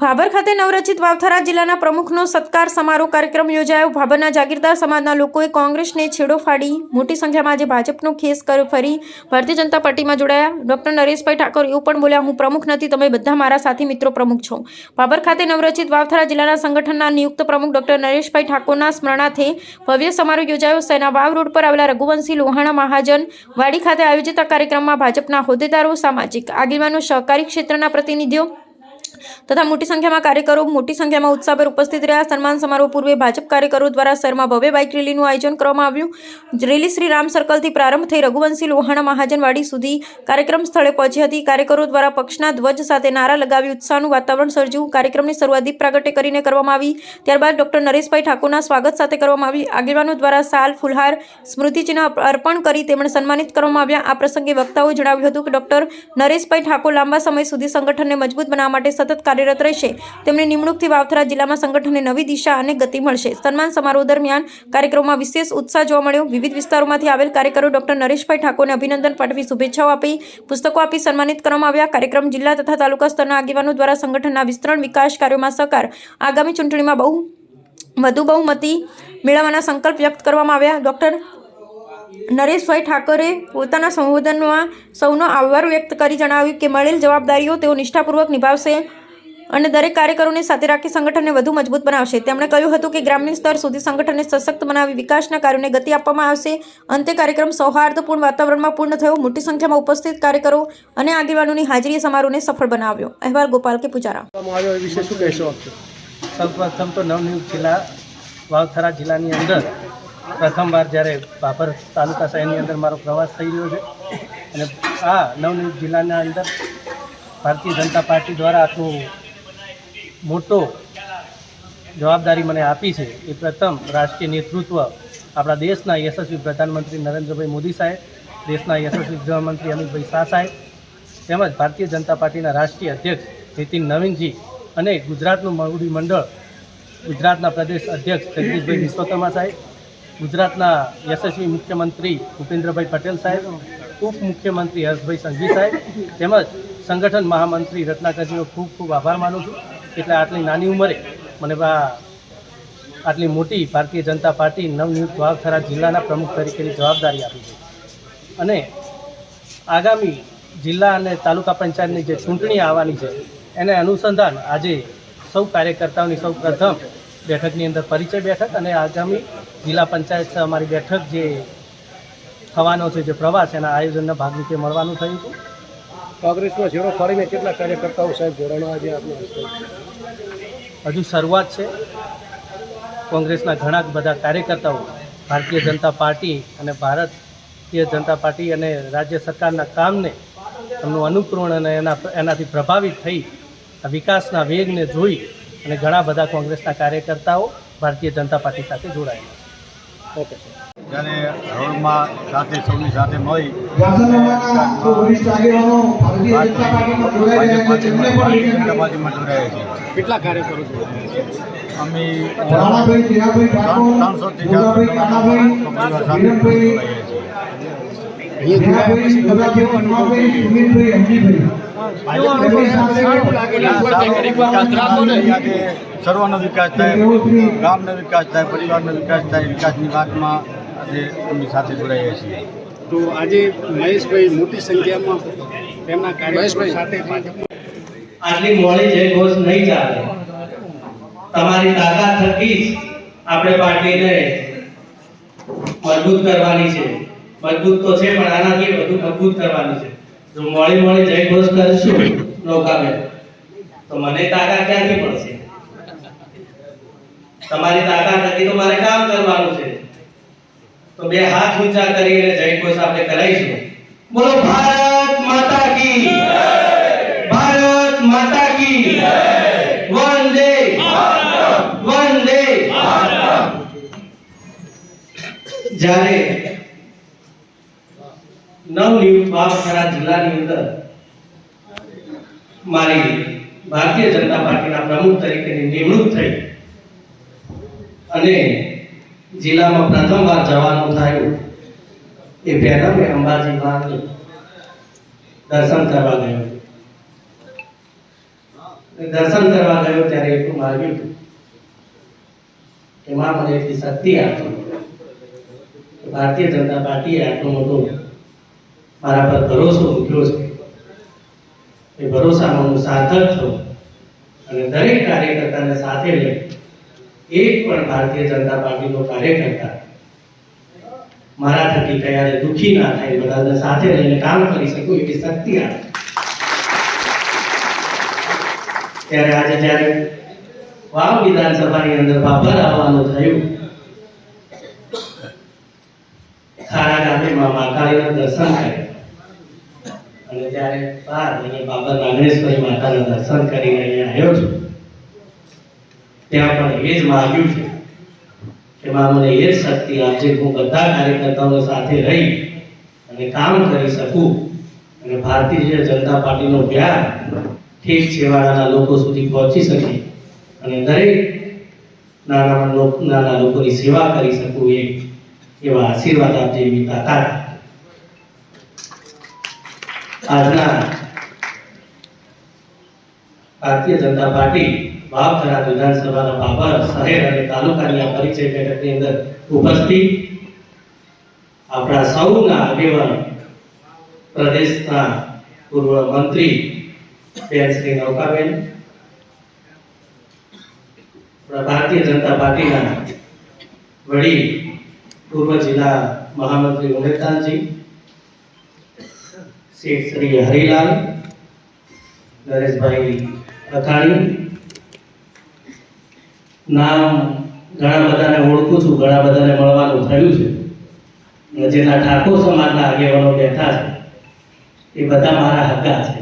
ભાભર ખાતે નવરચિત વાવથરા જિલ્લાના પ્રમુખનો સત્કાર સમારોહ કાર્યક્રમ યોજાયો। ભાભરના જાગીરદાર સમાજના લોકોએ કોંગ્રેસને છેડો ફાડી મોટી સંખ્યામાં આજે ભાજપનો ખેસ ફરી ભારતીય જનતા પાર્ટીમાં જોડાયા। ડોક્ટર નરેશભાઈ ઠાકોર એવું પણ બોલ્યા, હું પ્રમુખ નથી, તમે બધા મારા સાથી મિત્રો પ્રમુખ છો। ભાભર ખાતે નવરચિત વાવથરા જિલ્લાના સંગઠનના નિયુક્ત પ્રમુખ ડોક્ટર નરેશભાઈ ઠાકોરના સ્મરણાર્થે ભવ્ય સમારોહ યોજાયો। શહેરના વાવ રોડ પર આવેલા રઘુવંશી લોહાણા મહાજન વાડી ખાતે આયોજિત આ કાર્યક્રમમાં ભાજપના હોદ્દેદારો, સામાજિક આગેવાનો, સહકારી ક્ષેત્રના પ્રતિનિધિઓ તથા મોટી સંખ્યામાં કાર્યકરો મોટી સંખ્યામાં ઉત્સાહભેર ઉપસ્થિત રહ્યા। સન્માન સમારોહ પૂર્વે ભાજપ કાર્યકરો દ્વારા શહેરમાં ભવ્ય બાઇક રેલીનું આયોજન કરવામાં આવ્યું। રેલી શ્રી રામ સર્કલથી પ્રારંભ થઈ રઘુવંશી લોહાણા મહાજનવાડી સુધી કાર્યક્રમ સ્થળે પહોંચી હતી। કાર્યકરો દ્વારા પક્ષના ધ્વજ સાથે નારા લગાવી ઉત્સાહનું વાતાવરણ સર્જ્યું। કાર્યક્રમની શરૂઆત દીપ પ્રાગટ્ય કરીને કરવામાં આવી, ત્યારબાદ ડોક્ટર નરેશભાઈ ઠાકોરના સ્વાગત સાથે કરવામાં આવી। આગેવાનો દ્વારા સાલ, ફુલહાર, સ્મૃતિચિહ્ન અર્પણ કરી તેમણે સન્માનિત કરવામાં આવ્યા। આ પ્રસંગે વક્તાઓએ જણાવ્યું હતું કે ડોક્ટર નરેશભાઈ ઠાકોર લાંબા સમય સુધી સંગઠનને મજબૂત બનાવવા માટે સતત કાર્યરત રહેશે। તેમની નિમણૂકથી વાવથરા જિલ્લામાં સંગઠનને નવી દિશા અને ગતિ મળશે। સન્માન સમારોહ દરમિયાન કાર્યક્રમમાં વિશેષ ઉત્સાહ જોવા મળ્યો। વિવિધ વિસ્તારોમાંથી આવેલ કાર્યકરો ડોક્ટર નરેશભાઈ ઠાકોરને અભિનંદન પાઠવી શુભેચ્છાઓ આપી પુસ્તકો આપી સન્માનિત કરવામાં આવ્યા। કાર્યક્રમ જિલ્લા તથા તાલુકા સ્તરના આગેવાનો દ્વારા સંગઠનના વિસ્તરણ વિકાસ કાર્યોમાં સહકાર, આગામી ચૂંટણીમાં વધુ બહુમતી મેળવવાના સંકલ્પ વ્યક્ત કરવામાં આવ્યા। ડોક્ટર નરેશભાઈ ઠાકોરે પોતાના સંબોધનમાં સૌનો આભાર વ્યક્ત કરી જણાવ્યું કે મળેલ જવાબદારીઓ તેઓ નિષ્ઠાપૂર્વક નિભાવશે અને દરેક કાર્યકરોને સાથે રાખી સંગઠનને વધુ મજબૂત બનાવશે। તેમણે કહ્યું હતું કે ગ્રામ્ય સ્તર સુધી સંગઠનને સશક્ત બનાવી વિકાસના કાર્યોને ગતિ આપવામાં આવશે। અંતે કાર્યક્રમ સૌહાર્દપૂર્ણ વાતાવરણમાં પૂર્ણ થયો। મોટી સંખ્યામાં ઉપસ્થિત કાર્યકરો અને આગેવાનોની હાજરીએ સમારોહને સફળ બનાવ્યો। અહેવાલ ગોપાલ કે પૂજારા। સૌપ્રથમ તો નવનિયુક્ત જિલ્લા વાવથરા જિલ્લાની અંદર પ્રથમવાર જ્યારે ભાભર તાલુકા શહેરની અંદર મારો પ્રવાસ થઈ રહ્યો છે અને આ નવનિયુક્ત જિલ્લાના અંદર ભારતીય જનતા પાર્ટી દ્વારા આટલું મોટો જવાબદારી મને આપી છે એ પ્રથમ રાષ્ટ્રીય નેતૃત્વ આપણા દેશના યશસ્વી પ્રધાનમંત્રી નરેન્દ્રભાઈ મોદી સાહેબ, દેશના યશસ્વી ગૃહમંત્રી અમિતભાઈ શાહ સાહેબ તેમજ ભારતીય જનતા પાર્ટીના રાષ્ટ્રીય અધ્યક્ષ નીતિન નવીનજી અને ગુજરાતનું મોવડી મંડળ, ગુજરાતના પ્રદેશ અધ્યક્ષ જગદીશભાઈ વિશ્વકર્મા સાહેબ, ગુજરાતના યશસ્વી મુખ્યમંત્રી ભૂપેન્દ્રભાઈ પટેલ સાહેબ, ઉપમુખ્યમંત્રી હર્ષભાઈ સંઘવી સાહેબ તેમજ સંગઠન મહામંત્રી રત્નાકરજીનો ખૂબ ખૂબ આભાર માનું છું। એટલે આટલી નાની ઉંમરે મને આટલી મોટી ભારતીય જનતા પાર્ટી નવનિયુક્ત વાવથરા જિલ્લાના પ્રમુખ તરીકેની જવાબદારી આપી છે અને આગામી જિલ્લા અને તાલુકા પંચાયતની જે ચૂંટણી આવવાની છે એને અનુસંધાન આજે સૌ કાર્યકર્તાઓની સૌ પ્રથમ બેઠકની અંદર પરિચય બેઠક અને આગામી જિલ્લા પંચાયત અમારી બેઠક જે થવાનો છે જે પ્રવાસ એના આયોજનના ભાગરૂપે મળવાનું થયું હતું। કોંગ્રેસમાં છેડો ફરીને કેટલા કાર્યકર્તાઓ સાહેબ જોડાણા આજે આપને? હજુ શરૂઆત છે। કોંગ્રેસના ઘણા બધા કાર્યકર્તાઓ ભારતીય જનતા પાર્ટી અને ભારતીય જનતા પાર્ટી અને રાજ્ય સરકારના કામને એમનું અનુકરણ અને એનાથી પ્રભાવિત થઈ વિકાસના વેગને જોઈ અને ઘણા બધા કોંગ્રેસના કાર્યકર્તાઓ ભારતીય જનતા પાર્ટી સાથે જોડાયેલા છે। Okay sir. જ્યારે હરોળમાં સાથે સૌની સાથે મળી પાર્ટીમાં જોડાયા છીએ। કેટલા કાર્યકરો અમે 300થી 400 સર્વનો વિકાસ થાય, ગામનો વિકાસ થાય, પરિવારનો વિકાસ થાય, વિકાસની વાતમાં આજે એમની સાથે જોડાયા છીએ। તો આજે મહેશભાઈ મોટી સંખ્યામાં તેમના કાર્યકરો સાથે આટલી મોડી જય ઘોષ નહીં ચાલે। તમારી તાકાત થકી જ આપણે પાર્ટીને મજબૂત કરવાની છે। મજબૂત તો છે પણ આનાથી વધુ મજબૂત કરવાની છે। જો મોડી જય ઘોષ કરશું નૌકાબેન તો મને તાકાત ક્યાંથી મળશે? તમારી તાકાત થકી તો મારે કામ કરવાનું છે। તો બે હાથ ઊંચા કરીને જય ઘોષ આપણે કરાઈશું। બોલો ભારત માતા કી જય, ભારત માતા કી જય, વંદે માતરમ, વંદે માતરમ। જ્યારે નવનિયુક્ત વાવથરા જિલ્લાની અંદર મારી ભારતીય જનતા પાર્ટીના પ્રમુખ તરીકેની નિમણૂક થઈ અને જિલ્લામાં પ્રથમવાર જવાનું થયું એ પહેલા મેં અંબાજી માનું દર્શન કરવા ગયો। દર્શન કરવા ગયો ત્યારે એટલું માગ્યું હતું કે માં મને એટલી શક્તિ આપજો કે ભારતીય જનતા પાર્ટીએ આટલો મોટો મારા પર ભરોસો મૂક્યો છે એ ભરોસાનો હું સાર્થક થઉં અને દરેક કાર્યકર્તાને સાથે લઈ એક પણ ભારતીય જનતા પાર્ટીનો કાર્યકર્તા મારા થકી ક્યારે દુઃખી ના થાય, બધાને સાથે લઈને કામ કરી શકું એવી શક્તિ આપે. ત્યારે આજે જ્યારે વાવ વિધાનસભાની અંદર બાબર આવવાનું થયું, ખારા ગામે મા કાળીના દર્શન કર્યા અને ત્યારે બહાર અહીંયા બાબર નાગણેશ્વરી માતાના દર્શન કરીને અહીંયા આવ્યો છું. ત્યાં પણ એ જ માગ્યું છે કે માં મને એ જ શક્તિ આપજે, હું બધા કાર્યકર્તાઓ સાથે રહી અને કામ કરી શકું અને ભારતીય જનતા પાર્ટીનો પ્યાર ઠેક છેવાડાના લોકો સુધી પહોંચી શકે અને દરેક નાના લોકોની સેવા કરી શકું એવા આશીર્વાદ આપજે, એવી તાકાત. આજના ભારતીય જનતા પાર્ટી વાવથરા વિધાનસભાના બાબર શહેર અને તાલુકાની આ પરિચય બેઠકની અંદર ઉપસ્થિત આપણા સૌના આગેવાન પ્રદેશના પૂર્વ મંત્રી બેન શ્રી નૌકાબેન, ભારતીય જનતા પાર્ટીના વડીલ પૂર્વ જિલ્લા મહામંત્રી ઉમેદદાનજી, શેઠ શ્રી હરિલાલ, નરેશભાઈ અખાણી, નામ ઘણા બધાને ઓળખું છું, ઘણા બધાને મળવાનું થયું છે અને જેના ઠાકોર સમાજના આગેવાનો બેઠા છે એ બધા મારા હગા છે.